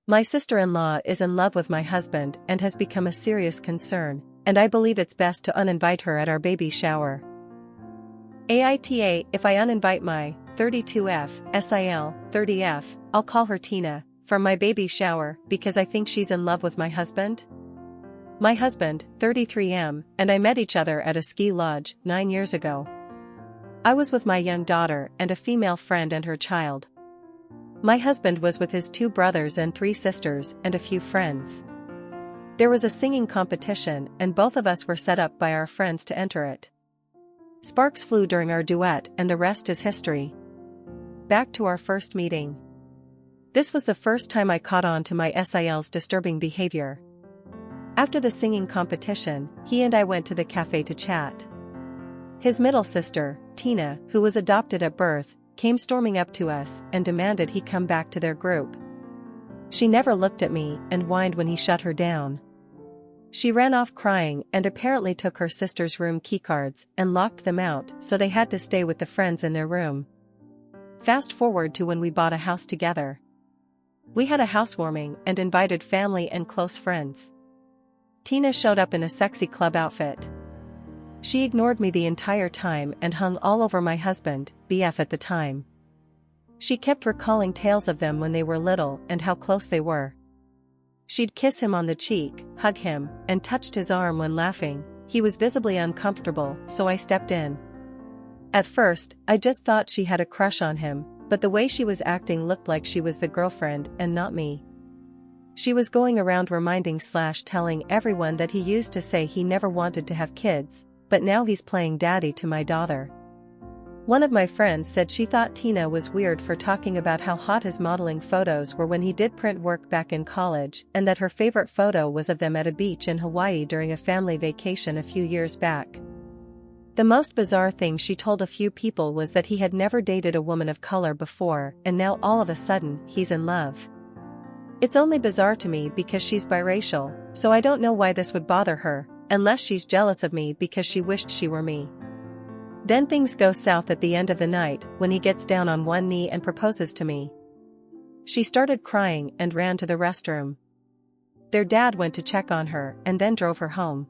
My sister-in-law is in love with my husband and has become a serious concern, and I believe it's best to uninvite her at our baby shower. AITA, if I uninvite my 32F, SIL, 30F, I'll call her Tina, from my baby shower because I think she's in love with my husband? My husband, 33M, and I met each other at a ski lodge 9 years ago. I was with my young daughter and a female friend and her child. My husband was with his 2 brothers and 3 sisters and a few friends. There was a singing competition and both of us were set up by our friends to enter it. Sparks flew during our duet and the rest is history. Back to our first meeting. This was the first time I caught on to my SIL's disturbing behavior. After the singing competition, he and I went to the cafe to chat. His middle sister, Tina, who was adopted at birth, came storming up to us and demanded he come back to their group. She never looked at me and whined when he shut her down. She ran off crying and apparently took her sister's room keycards and locked them out, so they had to stay with the friends in their room. Fast forward to when we bought a house together. We had a housewarming and invited family and close friends. Tina showed up in a sexy club outfit. She ignored me the entire time and hung all over my husband, BF at the time. She kept recalling tales of them when they were little and how close they were. She'd kiss him on the cheek, hug him, and touched his arm when laughing. He was visibly uncomfortable, so I stepped in. At first, I just thought she had a crush on him, but the way she was acting looked like she was the girlfriend and not me. She was going around reminding/telling everyone that he used to say he never wanted to have kids, but now he's playing daddy to my daughter. One of my friends said she thought Tina was weird for talking about how hot his modeling photos were when he did print work back in college, and that her favorite photo was of them at a beach in Hawaii during a family vacation a few years back. The most bizarre thing she told a few people was that he had never dated a woman of color before, and now all of a sudden, he's in love. It's only bizarre to me because she's biracial, so I don't know why this would bother her, unless she's jealous of me because she wished she were me. Then things go south at the end of the night when he gets down on one knee and proposes to me. She started crying and ran to the restroom. Their dad went to check on her and then drove her home.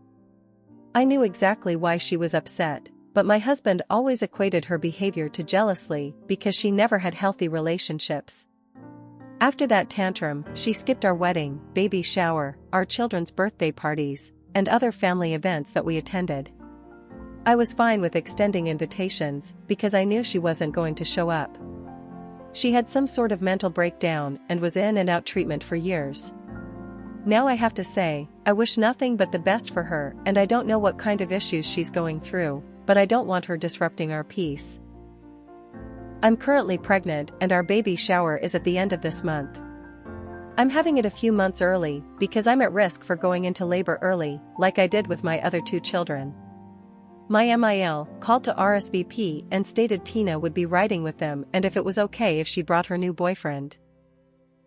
I knew exactly why she was upset, but my husband always equated her behavior to jealousy because she never had healthy relationships. After that tantrum, she skipped our wedding, baby shower, our children's birthday parties, and other family events that we attended. I was fine with extending invitations because I knew she wasn't going to show up. She had some sort of mental breakdown and was in and out treatment for years. Now I have to say, I wish nothing but the best for her, and I don't know what kind of issues she's going through, but I don't want her disrupting our peace. I'm currently pregnant and our baby shower is at the end of this month. I'm having it a few months early because I'm at risk for going into labor early, like I did with my other 2 children. My MIL called to RSVP and stated Tina would be riding with them and if it was okay if she brought her new boyfriend.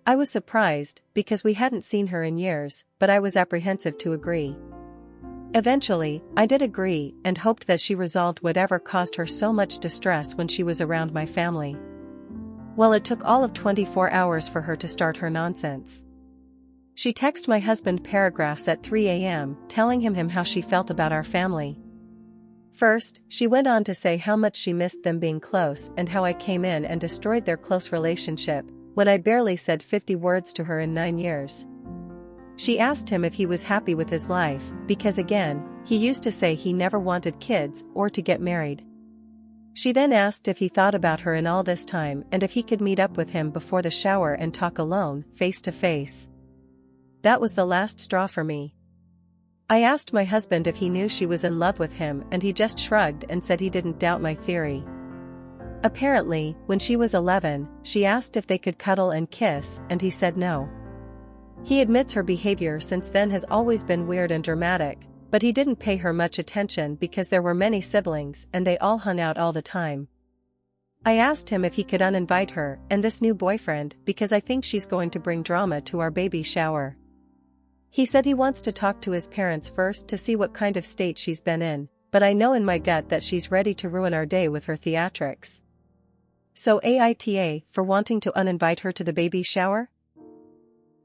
I was surprised because we hadn't seen her in years, but I was apprehensive to agree. Eventually, I did agree and hoped that she resolved whatever caused her so much distress when she was around my family. Well, it took all of 24 hours for her to start her nonsense. She texted my husband paragraphs at 3 a.m., telling him how she felt about our family. First, she went on to say how much she missed them being close and how I came in and destroyed their close relationship, when I barely said 50 words to her in 9 years. She asked him if he was happy with his life, because again, he used to say he never wanted kids or to get married. She then asked if he thought about her in all this time and if he could meet up with him before the shower and talk alone, face to face. That was the last straw for me. I asked my husband if he knew she was in love with him and he just shrugged and said he didn't doubt my theory. Apparently, when she was 11, she asked if they could cuddle and kiss and he said no. He admits her behavior since then has always been weird and dramatic, but he didn't pay her much attention because there were many siblings and they all hung out all the time. I asked him if he could uninvite her and this new boyfriend because I think she's going to bring drama to our baby shower. He said he wants to talk to his parents first to see what kind of state she's been in, but I know in my gut that she's ready to ruin our day with her theatrics. So AITA for wanting to uninvite her to the baby shower?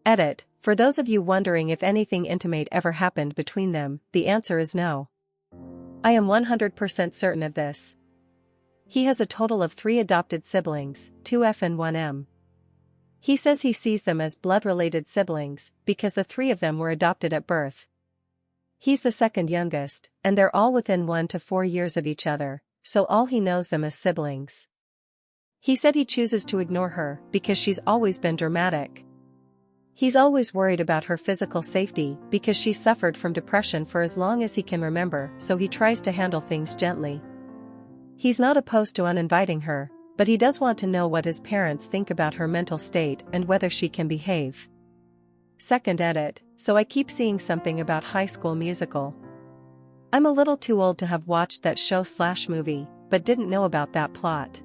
Edit. For those of you wondering if anything intimate ever happened between them, the answer is no. I am 100% certain of this. He has a total of 3 adopted siblings, 2 F and 1 M. He says he sees them as blood-related siblings, because the 3 of them were adopted at birth. He's the second youngest, and they're all within 1 to 4 years of each other, so all he knows them as siblings. He said he chooses to ignore her because she's always been dramatic. He's always worried about her physical safety because she suffered from depression for as long as he can remember, so he tries to handle things gently. He's not opposed to uninviting her, but he does want to know what his parents think about her mental state and whether she can behave. Second edit, so I keep seeing something about High School Musical. I'm a little too old to have watched that show/movie, but didn't know about that plot.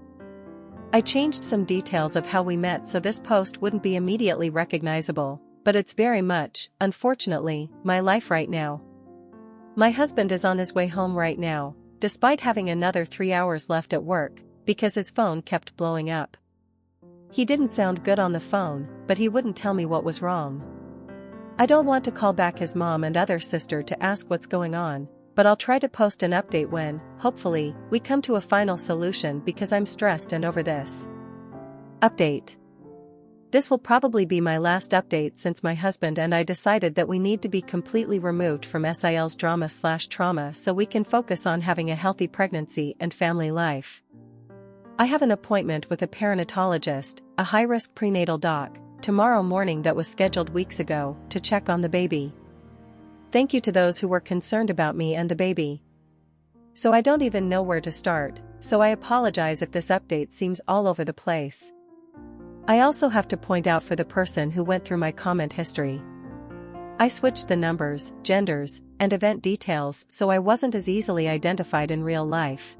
I changed some details of how we met so this post wouldn't be immediately recognizable, but it's very much, unfortunately, my life right now. My husband is on his way home right now, despite having another 3 hours left at work, because his phone kept blowing up. He didn't sound good on the phone, but he wouldn't tell me what was wrong. I don't want to call back his mom and other sister to ask what's going on, but I'll try to post an update when, hopefully, we come to a final solution because I'm stressed and over this. Update. This will probably be my last update since my husband and I decided that we need to be completely removed from SIL's drama/trauma so we can focus on having a healthy pregnancy and family life. I have an appointment with a perinatologist, a high-risk prenatal doc, tomorrow morning that was scheduled weeks ago, to check on the baby. Thank you to those who were concerned about me and the baby. So I don't even know where to start, so I apologize if this update seems all over the place. I also have to point out for the person who went through my comment history. I switched the numbers, genders, and event details so I wasn't as easily identified in real life.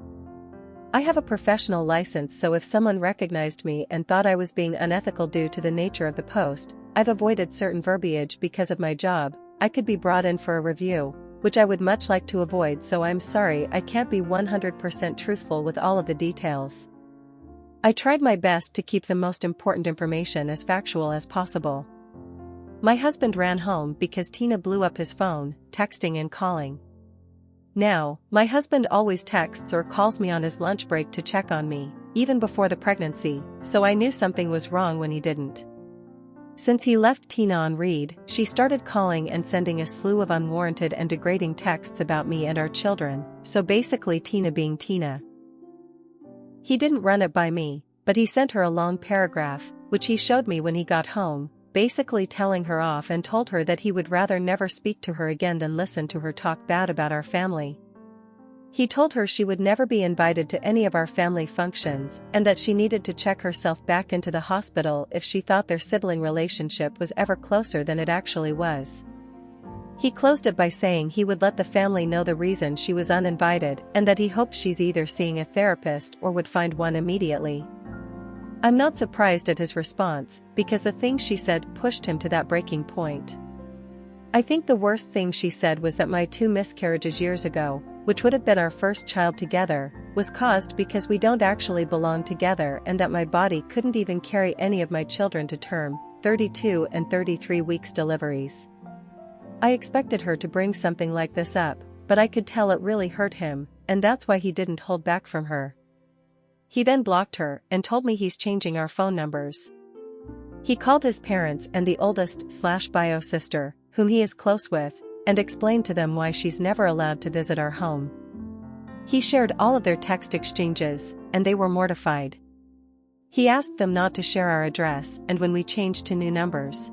I have a professional license, so if someone recognized me and thought I was being unethical due to the nature of the post, I've avoided certain verbiage because of my job. I could be brought in for a review, which I would much like to avoid, so I'm sorry I can't be 100% truthful with all of the details. I tried my best to keep the most important information as factual as possible. My husband ran home because Tina blew up his phone, texting and calling. Now, my husband always texts or calls me on his lunch break to check on me, even before the pregnancy, so I knew something was wrong when he didn't. Since he left Tina on read, she started calling and sending a slew of unwarranted and degrading texts about me and our children, so basically Tina being Tina. He didn't run it by me, but he sent her a long paragraph, which he showed me when he got home, basically telling her off and told her that he would rather never speak to her again than listen to her talk bad about our family. He told her she would never be invited to any of our family functions and that she needed to check herself back into the hospital if she thought their sibling relationship was ever closer than it actually was. He closed it by saying he would let the family know the reason she was uninvited and that he hoped she's either seeing a therapist or would find one immediately. I'm not surprised at his response, because the things she said pushed him to that breaking point. I think the worst thing she said was that my 2 miscarriages years ago, which would have been our first child together, was caused because we don't actually belong together and that my body couldn't even carry any of my children to term, 32 and 33 weeks deliveries. I expected her to bring something like this up, but I could tell it really hurt him, and that's why he didn't hold back from her. He then blocked her and told me he's changing our phone numbers. He called his parents and the oldest/bio sister, whom he is close with, and explained to them why she's never allowed to visit our home. He shared all of their text exchanges, and they were mortified. He asked them not to share our address and when we changed to new numbers.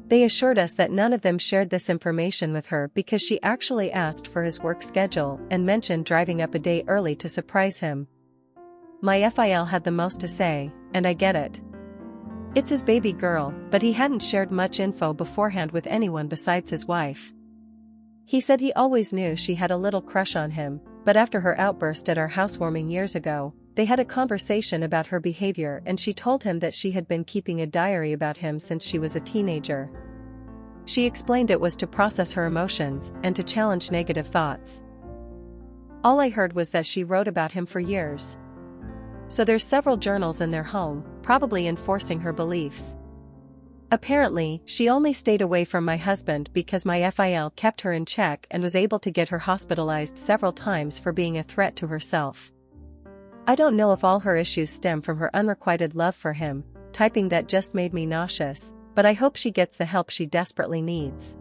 They assured us that none of them shared this information with her because she actually asked for his work schedule and mentioned driving up a day early to surprise him. My FIL had the most to say, and I get it. It's his baby girl, but he hadn't shared much info beforehand with anyone besides his wife. He said he always knew she had a little crush on him, but after her outburst at our housewarming years ago, they had a conversation about her behavior and she told him that she had been keeping a diary about him since she was a teenager. She explained it was to process her emotions and to challenge negative thoughts. All I heard was that she wrote about him for years. So there's several journals in their home, probably enforcing her beliefs. Apparently, she only stayed away from my husband because my FIL kept her in check and was able to get her hospitalized several times for being a threat to herself. I don't know if all her issues stem from her unrequited love for him, typing that just made me nauseous, but I hope she gets the help she desperately needs.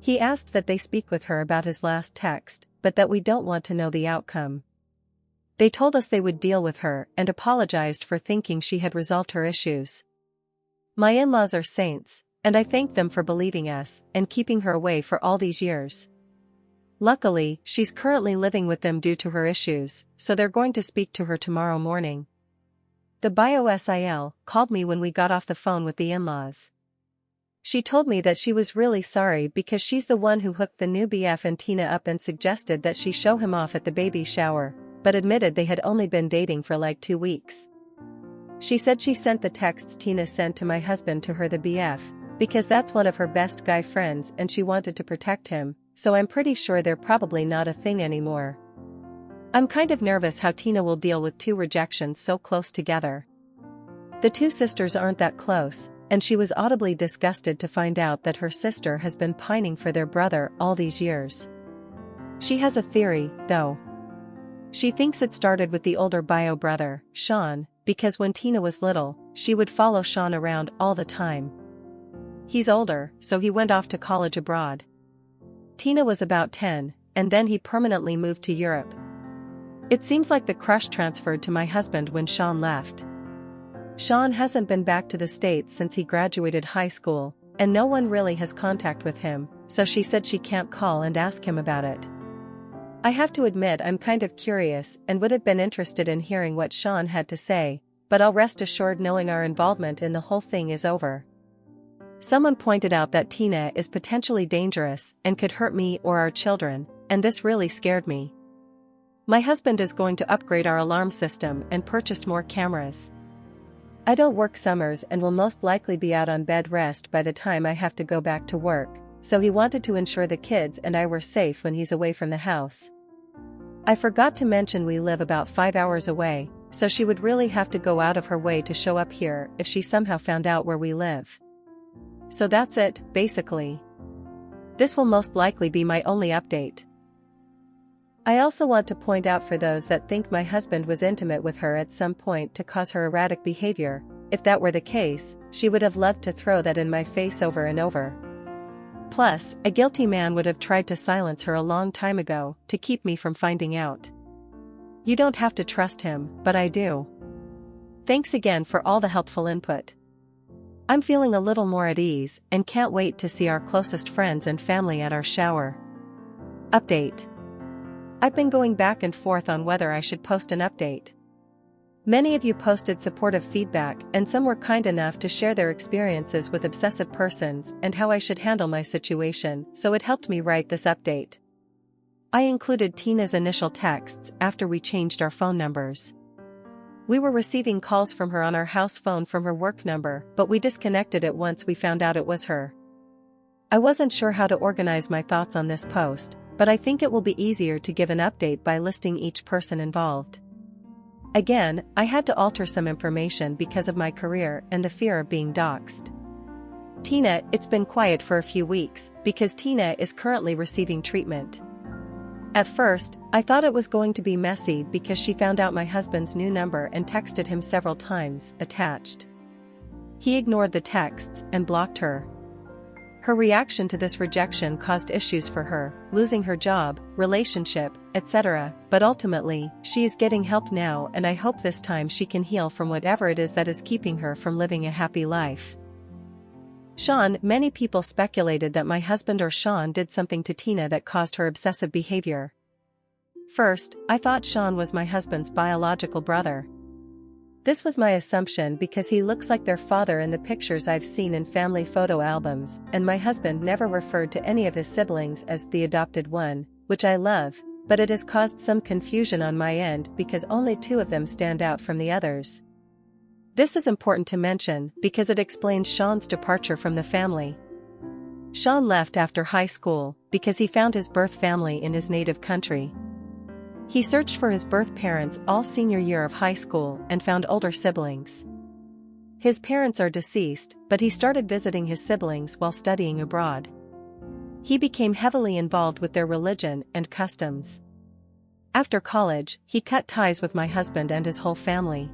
He asked that they speak with her about his last text, but that we don't want to know the outcome. They told us they would deal with her and apologized for thinking she had resolved her issues. My in-laws are saints, and I thank them for believing us and keeping her away for all these years. Luckily, she's currently living with them due to her issues, so they're going to speak to her tomorrow morning. The BioSIL called me when we got off the phone with the in-laws. She told me that she was really sorry because she's the one who hooked the new BF and Tina up and suggested that she show him off at the baby shower, but admitted they had only been dating for like 2 weeks. She said she sent the texts Tina sent to my husband to her, the BF, because that's one of her best guy friends and she wanted to protect him, so I'm pretty sure they're probably not a thing anymore. I'm kind of nervous how Tina will deal with 2 rejections so close together. The 2 sisters aren't that close, and she was audibly disgusted to find out that her sister has been pining for their brother all these years. She has a theory, though. She thinks it started with the older bio brother, Sean, because when Tina was little, she would follow Sean around all the time. He's older, so he went off to college abroad. Tina was about 10, and then he permanently moved to Europe. It seems like the crush transferred to my husband when Sean left. Sean hasn't been back to the States since he graduated high school, and no one really has contact with him, so she said she can't call and ask him about it. I have to admit I'm kind of curious and would have been interested in hearing what Sean had to say, but I'll rest assured knowing our involvement in the whole thing is over. Someone pointed out that Tina is potentially dangerous and could hurt me or our children, and this really scared me. My husband is going to upgrade our alarm system and purchased more cameras. I don't work summers and will most likely be out on bed rest by the time I have to go back to work, so he wanted to ensure the kids and I were safe when he's away from the house. I forgot to mention we live about 5 hours away, so she would really have to go out of her way to show up here if she somehow found out where we live. So that's it, basically. This will most likely be my only update. I also want to point out for those that think my husband was intimate with her at some point to cause her erratic behavior, if that were the case, she would have loved to throw that in my face over and over. Plus, a guilty man would have tried to silence her a long time ago to keep me from finding out. You don't have to trust him, but I do. Thanks again for all the helpful input. I'm feeling a little more at ease and can't wait to see our closest friends and family at our shower. Update. I've been going back and forth on whether I should post an update. Many of you posted supportive feedback and some were kind enough to share their experiences with obsessive persons and how I should handle my situation, so it helped me write this update. I included Tina's initial texts after we changed our phone numbers. We were receiving calls from her on our house phone from her work number, but we disconnected it once we found out it was her. I wasn't sure how to organize my thoughts on this post, but I think it will be easier to give an update by listing each person involved. Again, I had to alter some information because of my career and the fear of being doxxed. Tina, it's been quiet for a few weeks because Tina is currently receiving treatment. At first, I thought it was going to be messy because she found out my husband's new number and texted him several times, attached. He ignored the texts and blocked her. Her reaction to this rejection caused issues for her, losing her job, relationship, etc., but ultimately, she is getting help now and I hope this time she can heal from whatever it is that is keeping her from living a happy life. Sean, many people speculated that my husband or Sean did something to Tina that caused her obsessive behavior. First, I thought Sean was my husband's biological brother. This was my assumption because he looks like their father in the pictures I've seen in family photo albums, and my husband never referred to any of his siblings as the adopted one, which I love, but it has caused some confusion on my end because only 2 of them stand out from the others. This is important to mention because it explains Sean's departure from the family. Sean left after high school because he found his birth family in his native country. He searched for his birth parents all senior year of high school and found older siblings. His parents are deceased, but he started visiting his siblings while studying abroad. He became heavily involved with their religion and customs. After college, he cut ties with my husband and his whole family.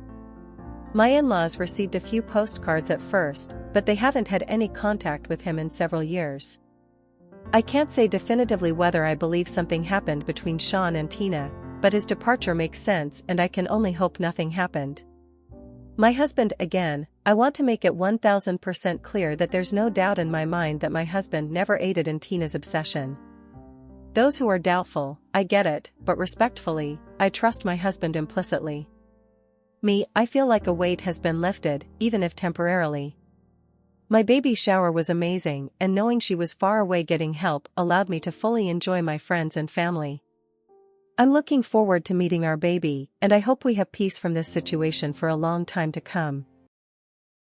My in-laws received a few postcards at first, but they haven't had any contact with him in several years. I can't say definitively whether I believe something happened between Sean and Tina, but his departure makes sense and I can only hope nothing happened. My husband again, I want to make it 1000% clear that there's no doubt in my mind that my husband never aided in Tina's obsession. Those who are doubtful, I get it, but respectfully, I trust my husband implicitly. Me, I feel like a weight has been lifted, even if temporarily. My baby shower was amazing, and knowing she was far away getting help allowed me to fully enjoy my friends and family. I'm looking forward to meeting our baby, and I hope we have peace from this situation for a long time to come.